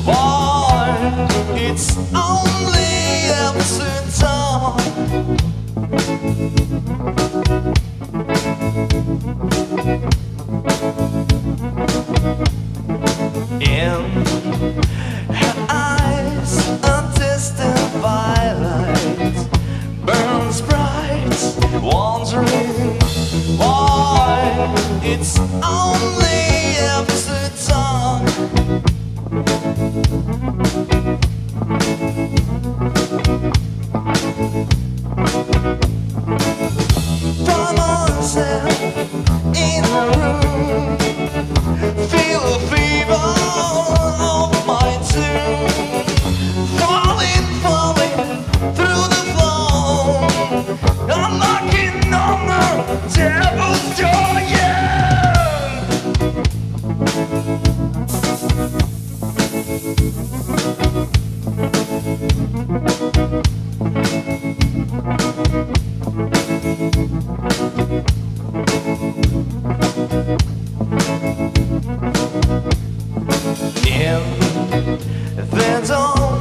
Boy, it's only empty talk. In her eyes, a distant violet burns bright, wandering. Why? It's only empty talk. Find myself in a room, feel a fever of my tune, falling, falling through the floor. I'm knocking on the devil's door, yeah. In the dawn,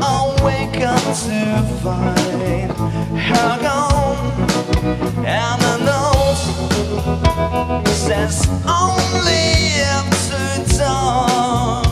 I'll wake up to find her gone, and the note says only empty talk.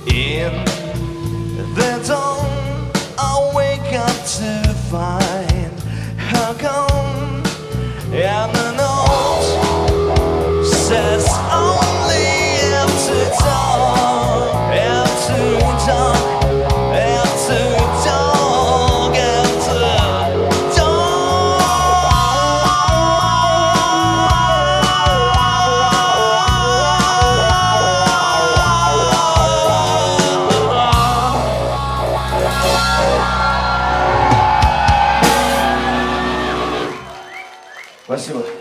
In the dawn, I'll wake up to find her gone, and the note says only empty talk, empty talk, empty talk, empty Спасибо.